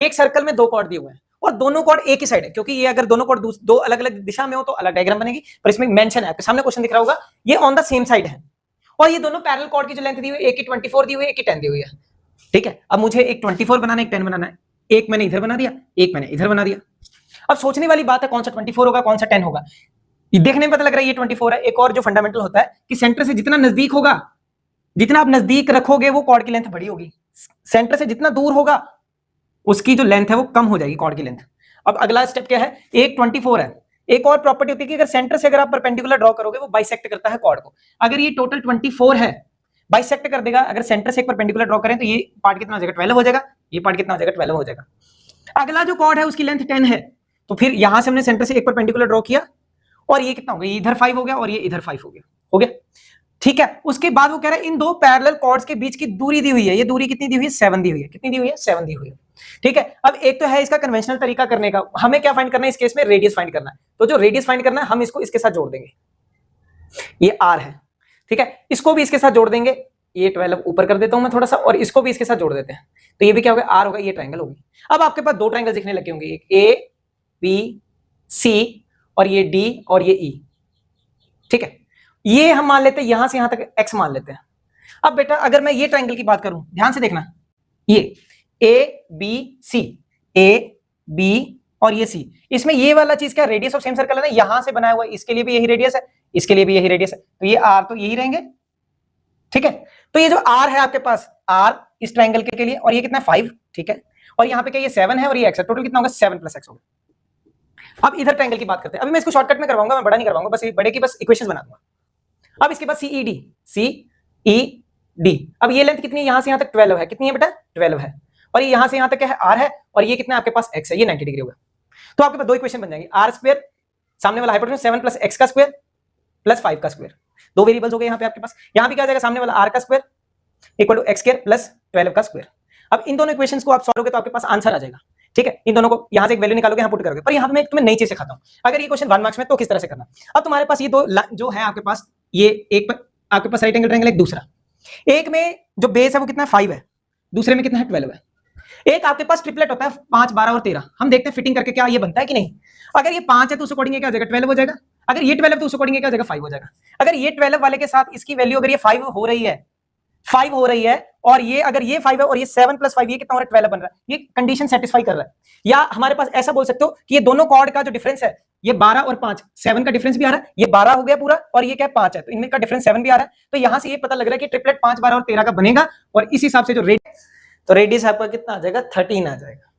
एक सर्कल में दो कॉर्ड दिए हुए हैं और दोनों कॉर्ड एक ही साइड है, क्योंकि ये अगर दोनों कॉर्ड दो अलग अलग दिशा में हो तो अलग डायग्राम बनेगी, पर इसमें मेंशन है, आपके सामने क्वेश्चन दिख रहा होगा, ये ऑन द सेम साइड है और ये दोनों पैरेलल कॉर्ड की जो लेंथ दी हुई है, एक की 24 दी हुई है, एक की 10 दी हुई है। ठीक है, अब मुझे एक 24 बनाना है, एक 10 बनाना है, एक मैंने इधर बना दिया, एक मैंने इधर बना दिया। अब सोचने वाली बात है कौन सा 24 होगा कौन सा 10 होगा। ये देखने में पता लग रहा है ये 24 है। एक और जो फंडामेंटल होता है कि सेंटर से जितना नजदीक होगा, जितना आप नजदीक रखोगे वो कॉर्ड की लेंथ बड़ी होगी, सेंटर से जितना दूर होगा उसकी जो लेंथ है वो कम हो जाएगी कॉर्ड की लेंथ। अब अगला स्टेप क्या है, एक 24 है, एक और प्रॉपर्टी होती है कि अगर सेंटर से अगर आप परपेंडिकुलर ड्रॉ करोगे वो बाइसेक्ट करता है कॉर्ड को। अगर ये टोटल 24 है, बाइसेक्ट कर देगा, अगर सेंटर से एक परपेंडिकुलर ड्रॉ करें तो ये पार्ट कितना हो जाएगा 12 हो जाएगा, ये पार्ट कितना हो जाएगा 12 हो जाएगा। अगला जो कॉर्ड है उसकी लेंथ 10 है, तो फिर यहां से हमने सेंटर से एक परपेंडिकुलर ड्रॉ किया और ये कितना हो गया, ये इधर 5 हो गया और ये इधर 5 हो गया। ठीक है, उसके बाद वो कह रहा है इन दो पैरेलल कॉर्ड्स के बीच की दूरी दी हुई है, ये दूरी कितनी दी हुई है 7 दी हुई है, कितनी दी हुई है 7 दी हुई है। ठीक है, अब एक तो है इसका कन्वेंशनल तरीका करने का, हमें क्या फाइंड करना है इस केस में, रेडियस फाइंड करना है। तो जो रेडियस फाइंड करना है हम इसको इसके साथ जोड़ देंगे, ये r है। ठीक है, इसको भी इसके साथ जोड़ देंगे, ये 12 ऊपर कर देता हूं मैं थोड़ा सा, और इसको भी इसके साथ जोड़ देते हैं, तो ये भी क्या होगा r होगा, ये ट्रायंगल होगी। अब आपके पास दो ट्रायंगल दिखने लगे होंगे, एक ए बी सी और ये डी और ये ई। ठीक है, ये हम मान लेते हैं यहां से यहां तक x मान लेते हैं। अब बेटा अगर मैं ये ट्रायंगल की बात करूं, ध्यान से देखना, ये A B C, A B और ये सी, इसमें ये वाला चीज क्या रेडियस ऑफ सेम सर्कल है ना, यहां से बनाया हुआ है, इसके लिए भी यही रेडियस है, इसके लिए भी यही रेडियस है, तो ये r तो यही रहेंगे। ठीक है, तो ये जो r है आपके पास, r इस ट्रायंगल के लिए, और ये कितना है 5। ठीक है, और यहाँ पे क्या ये 7 है और ये x है, टोटल कितना होगा 7 + x होगा। अब इधर ट्रायंगल की बात करते हैं, अभी मैं इसको शॉर्टकट में करवाऊंगा, मैं बड़ा नहीं करवाऊंगा, बस बड़े की बस इक्वेशन बना दूंगा। अब इसके बाद CED, अब ये लेंथ कितनी है, यहां से यहां तक 12 है, कितनी है बेटा 12 है, और ये यहां से यहां तक क्या है r है, और ये कितना है आपके पास x है, ये 90 डिग्री होगा। तो आपके पास दो इक्वेशन बन जाएंगे, r² सामने वाला हाइपोटेन्यूज 7 + x² + 5 का स्क्वायर, दो वेरिएबल्स हो गए यहाँ पे आपके पास। यहाँ भी क्या आ जाएगा, सामने वाला r² = x² + 12 का स्क्वायर। अब इन दोनों इक्वेशंस को आप सॉल्व करोगे तो आपके पास आंसर आ जाएगा। ठीक है, इन दोनों को यहां से एक वैल्यू निकालोगे, यहाँ पुट करोगे। पर यहाँ पे मैं तुम्हें नई चीज सिखाता हूँ, अगर ये क्वेश्चन 1 मार्क्स में तो किस तरह से करना। अब तुम्हारे पास ये दो जो है आपके पास, ये एक आपके पास राइट एंगल ट्रायंगल, एक दूसरा, एक में जो बेस है वो कितना है 5 है, दूसरे में कितना है 12 है। एक आपके पास ट्रिपलेट होता है 5, 12 और 13, हम देखते हैं फिटिंग करके क्या ये बनता है कि नहीं। अगर ये 5 है तो उस अकॉर्डिंग क्या हो जाएगा 12 हो जाएगा, अगर ये 12 है तो उस अकॉर्डिंग क्या हो जाएगा 5 हो जाएगा। अगर ये 12 वाले के साथ इसकी वैल्यू अगर ये 5 हो रही है, 5 हो रही है, और ये अगर ये 5 है और ये 7 + 5 ये कितना हो रहा है 12 बन रहा है, ये कंडीशन सेटिस्फाई कर रहा है। या हमारे पास ऐसा बोल सकते हो कि ये दोनों कॉर्ड का जो डिफरेंस है, ये 12 और 5, 7 का डिफरेंस भी आ रहा है, ये 12 हो गया पूरा, और ये क्या 5 है, तो इनमें का डिफरेंस 7 भी आ रहा है। तो यहां से ये पता लग रहा है कि ट्रिपलेट 5, 12 और 13 का बनेगा, और इस हिसाब से जो रेडियस, तो रेडियस आपका कितना आ जाएगा 13 आ जाएगा।